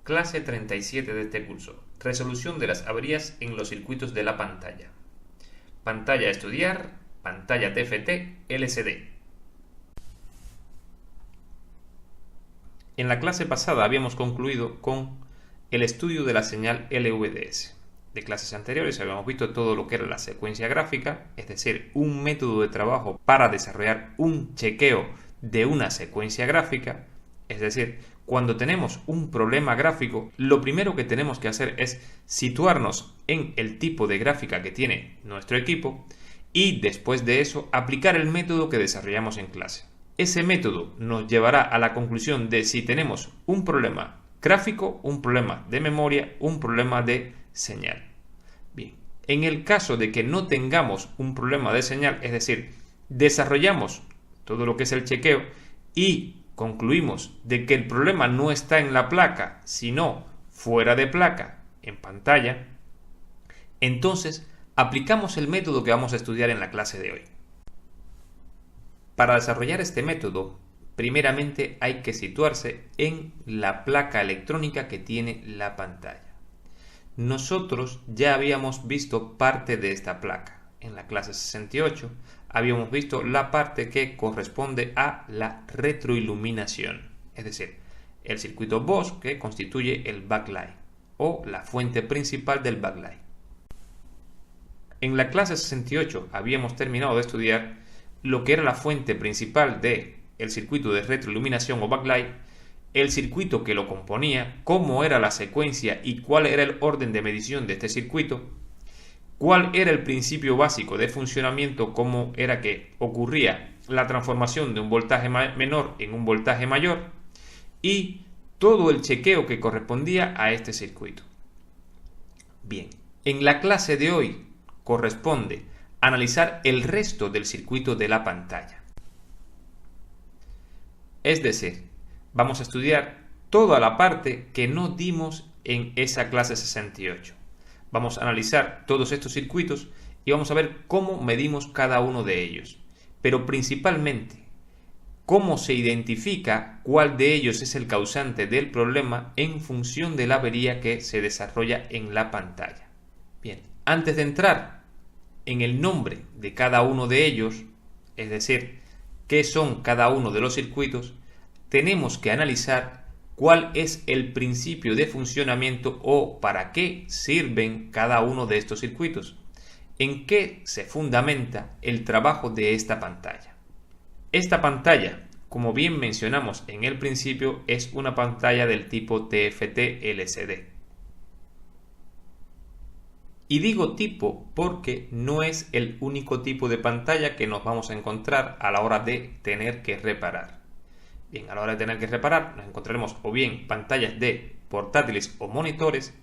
Clase 37 de este curso. Resolución de las averías en los circuitos de la pantalla. Pantalla a estudiar, pantalla TFT, LCD. En la clase pasada habíamos concluido con el estudio de la señal LVDS. De clases anteriores habíamos visto todo lo que era la secuencia gráfica, es decir, un método de trabajo para desarrollar un chequeo de una secuencia gráfica. Es decir, cuando tenemos un problema gráfico, lo primero que tenemos que hacer es situarnos en el tipo de gráfica que tiene nuestro equipo y después de eso aplicar el método que desarrollamos en clase. Ese método nos llevará a la conclusión de si tenemos un problema gráfico, un problema de memoria, un problema de señal. Bien, en el caso de que no tengamos un problema de señal, es decir, desarrollamos todo lo que es el chequeo y concluimos de que el problema no está en la placa, sino fuera de placa, en pantalla, entonces aplicamos el método que vamos a estudiar en la clase de hoy. Para desarrollar este método, primeramente hay que situarse en la placa electrónica que tiene la pantalla. Nosotros ya habíamos visto parte de esta placa. En la clase 68 habíamos visto la parte que corresponde a la retroiluminación, es decir, el circuito Bosch que constituye el backlight o la fuente principal del backlight. En la clase 68 habíamos terminado de estudiar lo que era la fuente principal del circuito de retroiluminación o backlight, el circuito que lo componía, cómo era la secuencia y cuál era el orden de medición de este circuito, cuál era el principio básico de funcionamiento, cómo era que ocurría la transformación de un voltaje menor en un voltaje mayor y todo el chequeo que correspondía a este circuito. Bien, en la clase de hoy corresponde analizar el resto del circuito de la pantalla. Es decir, vamos a estudiar toda la parte que no dimos en esa clase 68. Vamos a analizar todos estos circuitos y vamos a ver cómo medimos cada uno de ellos. Pero principalmente, cómo se identifica cuál de ellos es el causante del problema en función de la avería que se desarrolla en la pantalla. Bien, antes de entrar en el nombre de cada uno de ellos, es decir, qué son cada uno de los circuitos, tenemos que analizar cuál es el principio de funcionamiento o para qué sirven cada uno de estos circuitos, en qué se fundamenta el trabajo de esta pantalla. Esta pantalla, como bien mencionamos en el principio, es una pantalla del tipo TFT LCD. Y digo tipo porque no es el único tipo de pantalla que nos vamos a encontrar a la hora de tener que reparar. Bien, a la hora de tener que reparar nos encontraremos o bien pantallas de portátiles o monitores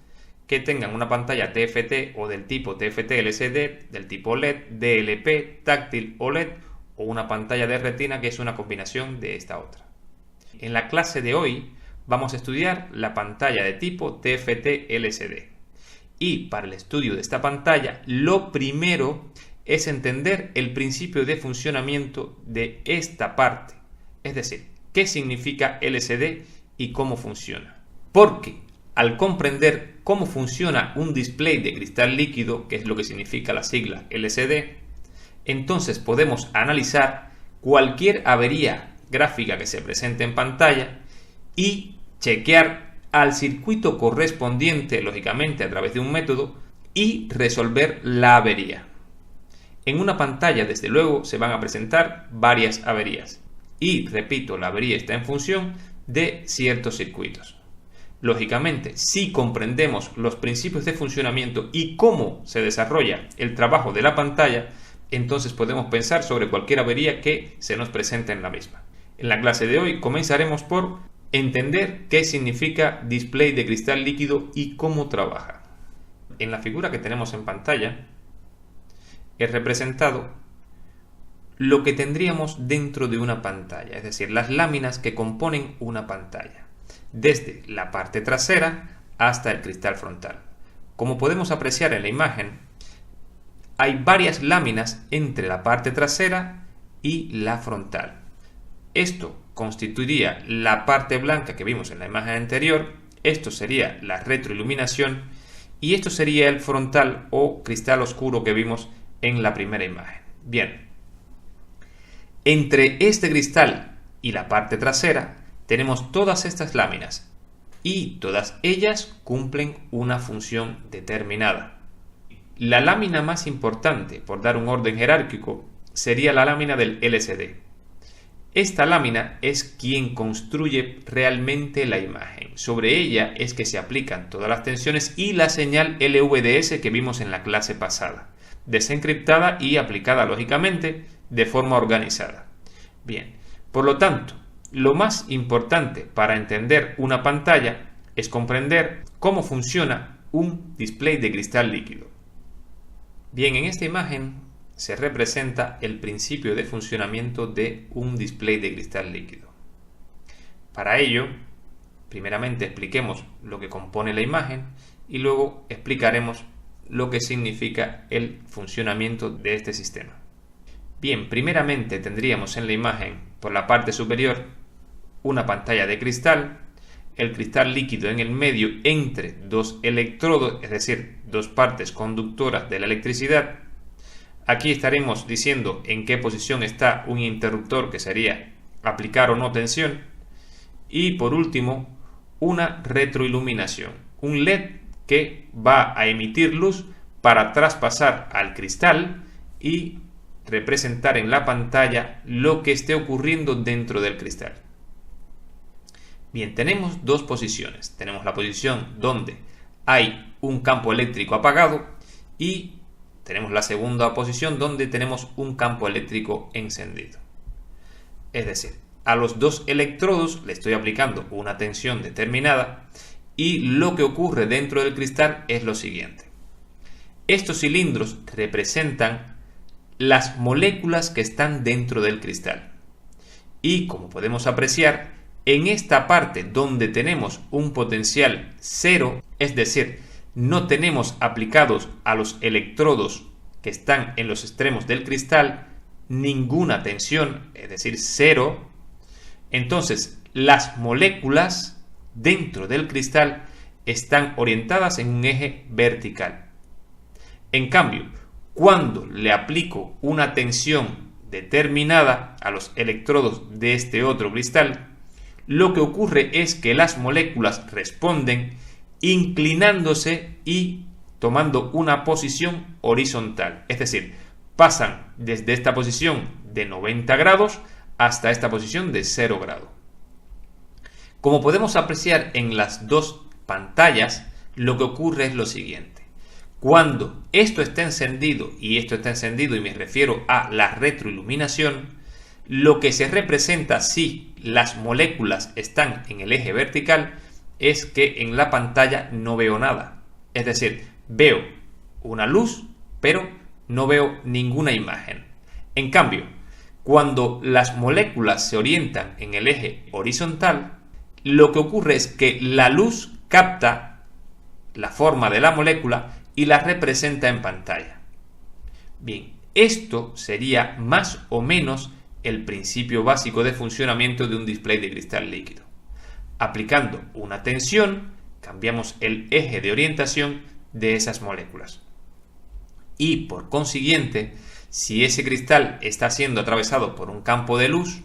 que tengan una pantalla TFT o del tipo TFT LCD, del tipo LED, DLP, táctil o LED o una pantalla de retina que es una combinación de esta otra. En la clase de hoy vamos a estudiar la pantalla de tipo TFT LCD. Y para el estudio de esta pantalla, lo primero es entender el principio de funcionamiento de esta parte. Es decir, qué significa LCD y cómo funciona. Porque al comprender cómo funciona un display de cristal líquido, que es lo que significa la sigla LCD, entonces podemos analizar cualquier avería gráfica que se presente en pantalla y chequear al circuito correspondiente, lógicamente a través de un método, y resolver la avería. En una pantalla, desde luego, se van a presentar varias averías. Y, repito, la avería está en función de ciertos circuitos. Lógicamente, si comprendemos los principios de funcionamiento y cómo se desarrolla el trabajo de la pantalla, entonces podemos pensar sobre cualquier avería que se nos presente en la misma. En la clase de hoy comenzaremos por entender qué significa display de cristal líquido y cómo trabaja. En la figura que tenemos en pantalla es representado lo que tendríamos dentro de una pantalla, es decir, las láminas que componen una pantalla, desde la parte trasera hasta el cristal frontal. Como podemos apreciar en la imagen, hay varias láminas entre la parte trasera y la frontal. Esto constituiría la parte blanca que vimos en la imagen anterior Esto sería la retroiluminación y esto sería el frontal o cristal oscuro que vimos en la primera imagen. Bien, entre este cristal y la parte trasera tenemos todas estas láminas y todas ellas cumplen una función determinada. La lámina más importante, por dar un orden jerárquico, sería la lámina del LCD. Esta lámina es quien construye realmente la imagen. Sobre ella es que se aplican todas las tensiones y la señal LVDS que vimos en la clase pasada, desencriptada y aplicada lógicamente de forma organizada. Bien, por lo tanto, lo más importante para entender una pantalla es comprender cómo funciona un display de cristal líquido. Bien, en esta imagen se representa el principio de funcionamiento de un display de cristal líquido. Para ello, primeramente expliquemos lo que compone la imagen y luego explicaremos lo que significa el funcionamiento de este sistema. Bien, primeramente tendríamos en la imagen, por la parte superior, una pantalla de cristal, el cristal líquido en el medio entre dos electrodos, es decir, dos partes conductoras de la electricidad. Aquí estaremos diciendo en qué posición está un interruptor, que sería aplicar o no tensión. Y por último, una retroiluminación, un LED que va a emitir luz para traspasar al cristal y representar en la pantalla lo que esté ocurriendo dentro del cristal. Bien, tenemos dos posiciones. Tenemos la posición donde hay un campo eléctrico apagado y tenemos la segunda posición donde tenemos un campo eléctrico encendido. Es decir, a los dos electrodos le estoy aplicando una tensión determinada y lo que ocurre dentro del cristal es lo siguiente. Estos cilindros representan las moléculas que están dentro del cristal. Y como podemos apreciar, en esta parte donde tenemos un potencial cero, es decir, no tenemos aplicados a los electrodos que están en los extremos del cristal ninguna tensión, es decir, cero, entonces las moléculas dentro del cristal están orientadas en un eje vertical. En cambio, cuando le aplico una tensión determinada a los electrodos de este otro cristal, lo que ocurre es que las moléculas responden inclinándose y tomando una posición horizontal, es decir, pasan desde esta posición de 90 grados hasta esta posición de 0 grado. Como podemos apreciar en las dos pantallas, lo que ocurre es lo siguiente. Cuando esto está encendido y esto está encendido, y me refiero a la retroiluminación, lo que se representa si las moléculas están en el eje vertical es que en la pantalla no veo nada. Es decir, veo una luz, pero no veo ninguna imagen. En cambio, cuando las moléculas se orientan en el eje horizontal, lo que ocurre es que la luz capta la forma de la molécula y la representa en pantalla. Bien, esto sería más o menos el principio básico de funcionamiento de un display de cristal líquido. Aplicando una tensión, cambiamos el eje de orientación de esas moléculas. Y por consiguiente, si ese cristal está siendo atravesado por un campo de luz,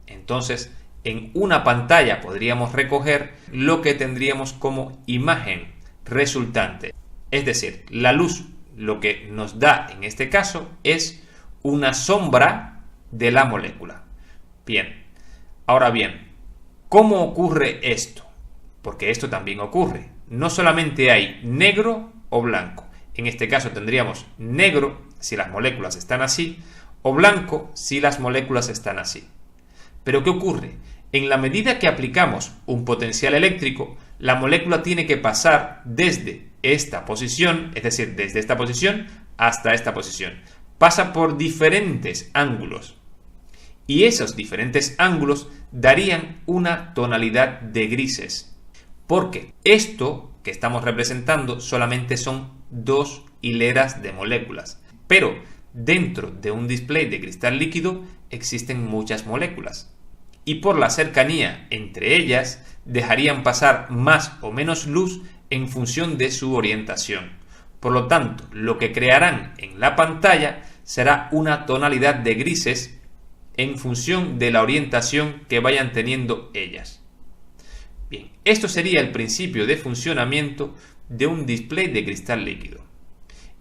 entonces en una pantalla podríamos recoger lo que tendríamos como imagen resultante. Es decir, la luz lo que nos da en este caso es una sombra de la molécula. Bien, ahora bien, ¿cómo ocurre esto? Porque esto también ocurre. No solamente hay negro o blanco. En este caso tendríamos negro si las moléculas están así, o blanco si las moléculas están así. Pero ¿qué ocurre? En la medida que aplicamos un potencial eléctrico, la molécula tiene que pasar desde esta posición, es decir, desde esta posición hasta esta posición. Pasa por diferentes ángulos. Y esos diferentes ángulos darían una tonalidad de grises. Porque esto que estamos representando solamente son dos hileras de moléculas. Pero dentro de un display de cristal líquido existen muchas moléculas. y por la cercanía entre ellas dejarían pasar más o menos luz en función de su orientación. Por lo tanto, lo que crearán en la pantalla será una tonalidad de grises en función de la orientación que vayan teniendo ellas. Bien, esto sería el principio de funcionamiento de un display de cristal líquido.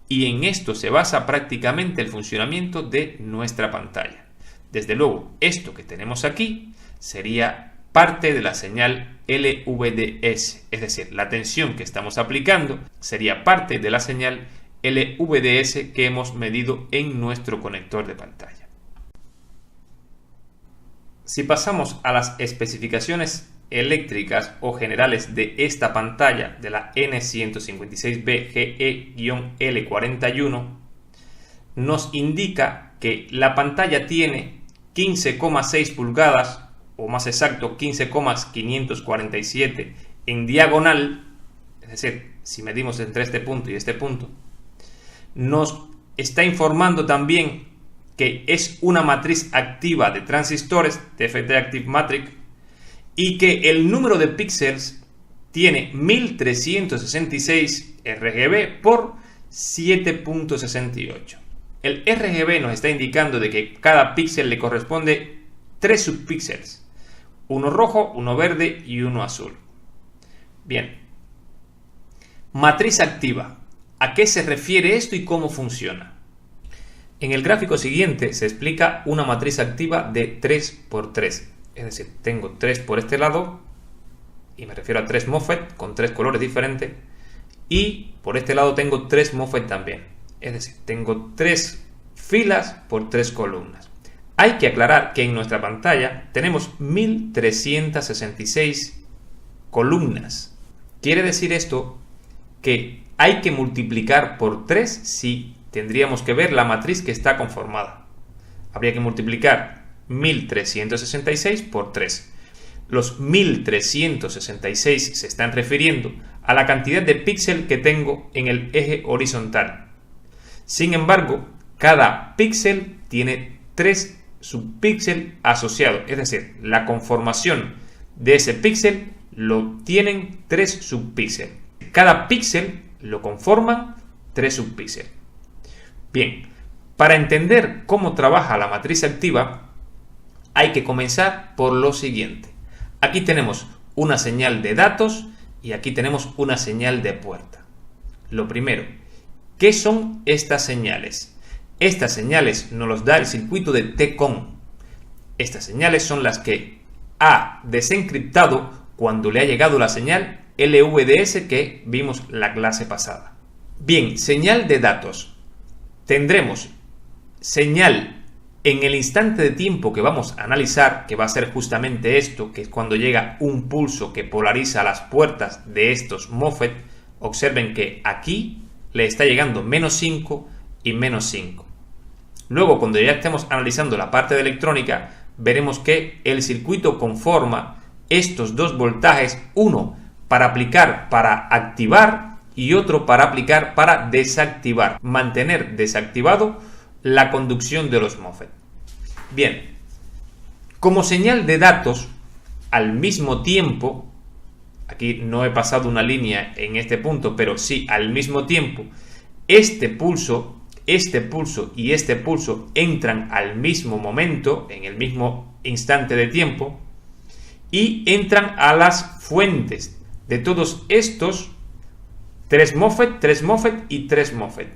Y en esto se basa prácticamente el funcionamiento de nuestra pantalla. Desde luego, esto que tenemos aquí sería parte de la señal LVDS, es decir, la tensión que estamos aplicando sería parte de la señal LVDS que hemos medido en nuestro conector de pantalla. Si pasamos a las especificaciones eléctricas o generales de esta pantalla de la N156B-GE-L41, nos indica que la pantalla tiene 15,6 pulgadas, o más exacto 15,547 en diagonal, es decir, si medimos entre este punto y este punto, nos está informando también que es una matriz activa de transistores, TFT Active Matrix, y que el número de píxeles tiene 1366 RGB por 7.68. El RGB nos está indicando de que cada píxel le corresponde 3 subpíxeles, uno rojo, uno verde y uno azul. Bien, matriz activa. ¿A qué se refiere esto y cómo funciona? En el gráfico siguiente se explica una matriz activa de 3×3. Es decir, tengo 3 por este lado, y me refiero a 3 MOSFET con 3 colores diferentes, y por este lado tengo 3 MOSFET también. Es decir, tengo 3 filas por 3 columnas. Hay que aclarar que en nuestra pantalla tenemos 1366 columnas. Quiere decir esto que hay que multiplicar por 3 si tendríamos que ver la matriz que está conformada. Habría que multiplicar 1366 por 3. Los 1366 se están refiriendo a la cantidad de píxeles que tengo en el eje horizontal. Sin embargo, cada píxel tiene 3 subpíxeles asociados, es decir, la conformación de ese píxel lo tienen 3 subpíxeles. Cada píxel lo conforman 3 subpíxeles. Bien, para entender cómo trabaja la matriz activa, hay que comenzar por lo siguiente. Aquí tenemos una señal de datos y aquí tenemos una señal de puerta. Lo primero, ¿qué son estas señales? Estas señales nos los da el circuito de TCON. Estas señales son las que ha desencriptado cuando le ha llegado la señal LVDS que vimos la clase pasada. Bien, señal de datos. Tendremos señal en el instante de tiempo que vamos a analizar, que va a ser justamente esto, que es cuando llega un pulso que polariza las puertas de estos MOSFET. Observen que aquí le está llegando -5 y -5. Luego, cuando ya estemos analizando la parte de electrónica, veremos que el circuito conforma estos dos voltajes, uno para aplicar para activar y otro para aplicar para desactivar, mantener desactivado la conducción de los MOSFET. Bien, como señal de datos, al mismo tiempo, aquí no he pasado una línea en este punto, pero sí al mismo tiempo, este pulso y este pulso entran al mismo momento, en el mismo instante de tiempo, y entran a las fuentes de todos estos 3 MOSFET, 3 MOSFET y 3 MOSFET.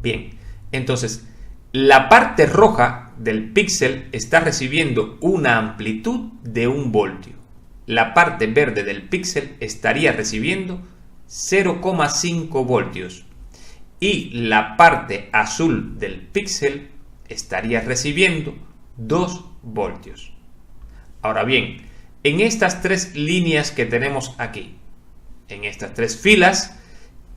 Bien, entonces la parte roja del píxel está recibiendo una amplitud de 1 voltio. La parte verde del píxel estaría recibiendo 0,5 voltios. Y la parte azul del píxel estaría recibiendo 2 voltios. Ahora bien, en estas 3 líneas que tenemos aquí, en estas 3 filas,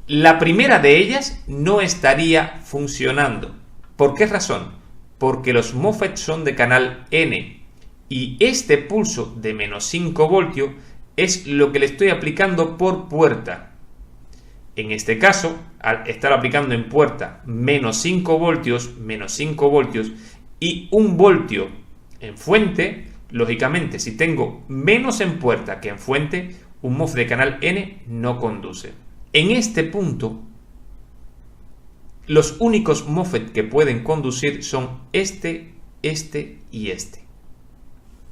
la primera de ellas no estaría funcionando. ¿Por qué razón? Porque los MOSFET son de canal N y este pulso de -5 voltios es lo que le estoy aplicando por puerta. En este caso, al estar aplicando en puerta -5 voltios y 1 voltio En fuente, lógicamente, si tengo menos en puerta que en fuente, un MOSFET de canal N no conduce. En este punto, los únicos MOSFET que pueden conducir son este y este.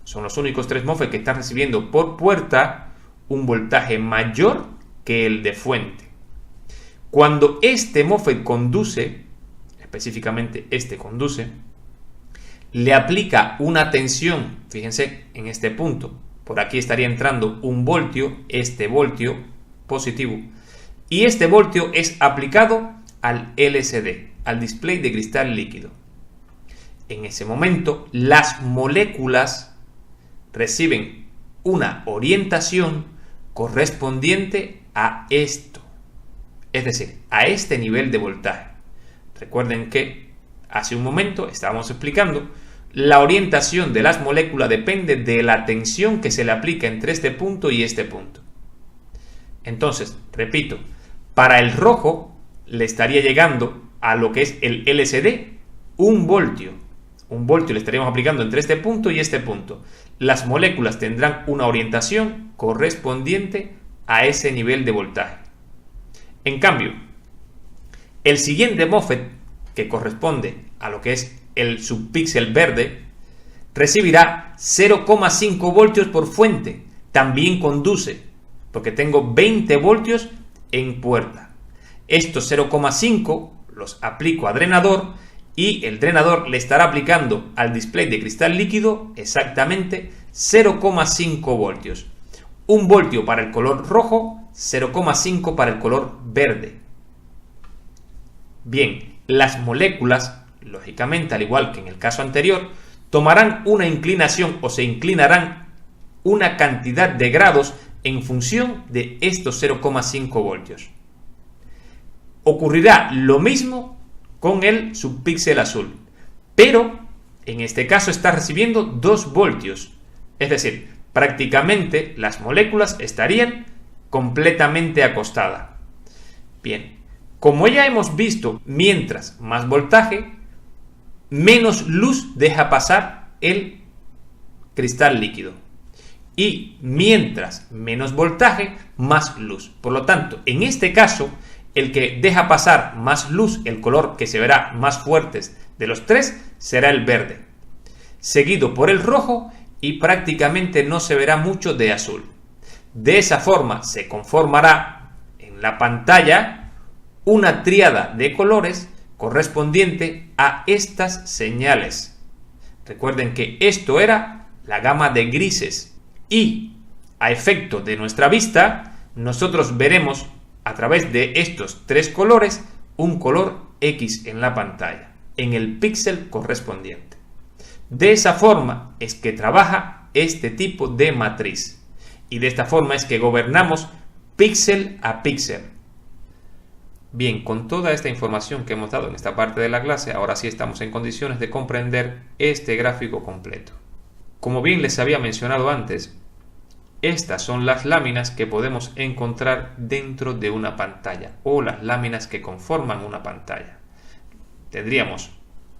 Son los únicos 3 MOSFET que están recibiendo por puerta un voltaje mayor que el de fuente. Cuando este MOSFET conduce, específicamente este conduce, le aplica una tensión, fíjense en este punto, por aquí estaría entrando un voltio, este voltio positivo, y este voltio es aplicado al LCD, al display de cristal líquido. En ese momento, las moléculas reciben una orientación correspondiente a esto, es decir, a este nivel de voltaje. Recuerden que hace un momento estábamos explicando, la orientación de las moléculas depende de la tensión que se le aplica entre este punto y este punto. Entonces, repito, para el rojo le estaría llegando a lo que es el LCD un voltio. Un voltio le estaríamos aplicando entre este punto y este punto. Las moléculas tendrán una orientación correspondiente a ese nivel de voltaje. En cambio, el siguiente MOSFET, que corresponde a lo que es el subpíxel verde, recibirá 0,5 voltios por fuente. También conduce, porque tengo 20 voltios en puerta. Estos 0,5 los aplico a drenador y el drenador le estará aplicando al display de cristal líquido exactamente 0,5 voltios. 1 voltio para el color rojo, 0,5 para el color verde. Bien, las moléculas, lógicamente, al igual que en el caso anterior, tomarán una inclinación o se inclinarán una cantidad de grados en función de estos 0,5 voltios. Ocurrirá lo mismo con el subpíxel azul, pero en este caso está recibiendo 2 voltios, es decir, prácticamente las moléculas estarían completamente acostadas. Bien, como ya hemos visto, mientras más voltaje, menos luz deja pasar el cristal líquido. Y mientras menos voltaje, más luz. Por lo tanto, en este caso, el que deja pasar más luz, el color que se verá más fuerte de los 3, será el verde, seguido por el rojo y prácticamente no se verá mucho de azul. De esa forma se conformará en la pantalla una tríada de colores correspondiente a estas señales. Recuerden que esto era la gama de grises y a efecto de nuestra vista nosotros veremos a través de estos 3 colores un color X en la pantalla, en el píxel correspondiente. De esa forma es que trabaja este tipo de matriz y de esta forma es que gobernamos píxel a píxel. Bien, con toda esta información que hemos dado en esta parte de la clase, ahora sí estamos en condiciones de comprender este gráfico completo. Como bien les había mencionado antes, estas son las láminas que podemos encontrar dentro de una pantalla o las láminas que conforman una pantalla. Tendríamos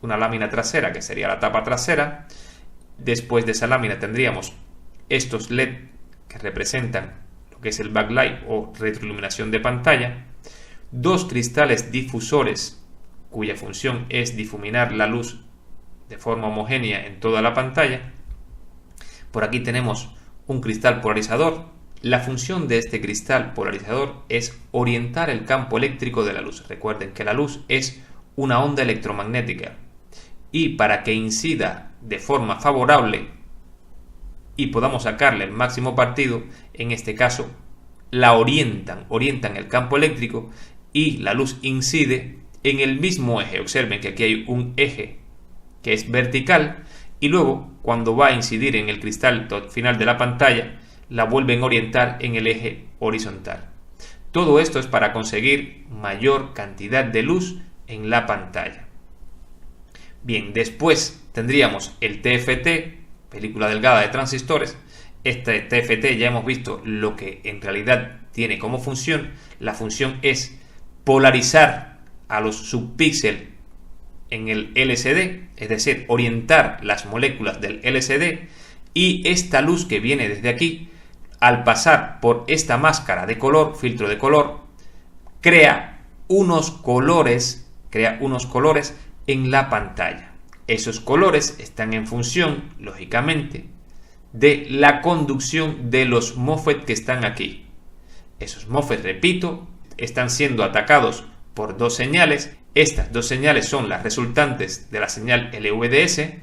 una lámina trasera que sería la tapa trasera. Después de esa lámina tendríamos estos LED que representan lo que es el backlight o retroiluminación de pantalla. 2 cristales difusores cuya función es difuminar la luz de forma homogénea en toda la pantalla. Por aquí tenemos un cristal polarizador. La función de este cristal polarizador es orientar el campo eléctrico de la luz. Recuerden que la luz es una onda electromagnética y para que incida de forma favorable y podamos sacarle el máximo partido, en este caso la orientan el campo eléctrico y la luz incide en el mismo eje. Observen que aquí hay un eje que es vertical y luego cuando va a incidir en el cristal final de la pantalla la vuelven a orientar en el eje horizontal. Todo esto es para conseguir mayor cantidad de luz en la pantalla. Bien, después tendríamos el TFT, película delgada de transistores. Este TFT ya hemos visto lo que en realidad tiene como función. La función es polarizar a los subpíxeles en el LCD, es decir, orientar las moléculas del LCD, y esta luz que viene desde aquí, al pasar por esta máscara de color, filtro de color, crea unos colores en la pantalla. Esos colores están en función, lógicamente, de la conducción de los MOSFET que están aquí. Esos MOSFET, repito, están siendo atacados por dos señales. Estas dos señales son las resultantes de la señal LVDS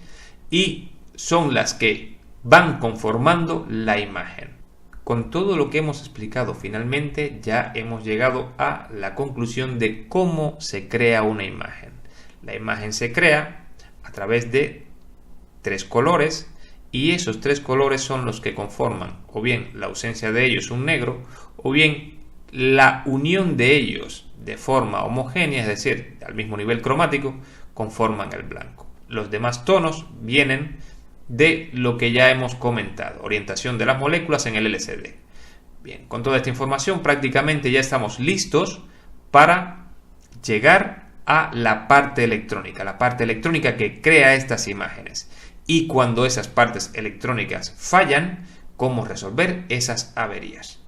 y son las que van conformando la imagen. Con todo lo que hemos explicado, finalmente ya hemos llegado a la conclusión de cómo se crea una imagen. La imagen se crea a través de tres colores, y esos tres colores son los que conforman o bien la ausencia de ellos, un negro, o bien la unión de ellos de forma homogénea, es decir, al mismo nivel cromático, conforman el blanco. Los demás tonos vienen de lo que ya hemos comentado, orientación de las moléculas en el LCD. Bien, con toda esta información prácticamente ya estamos listos para llegar a la parte electrónica que crea estas imágenes. Y cuando esas partes electrónicas fallan, cómo resolver esas averías.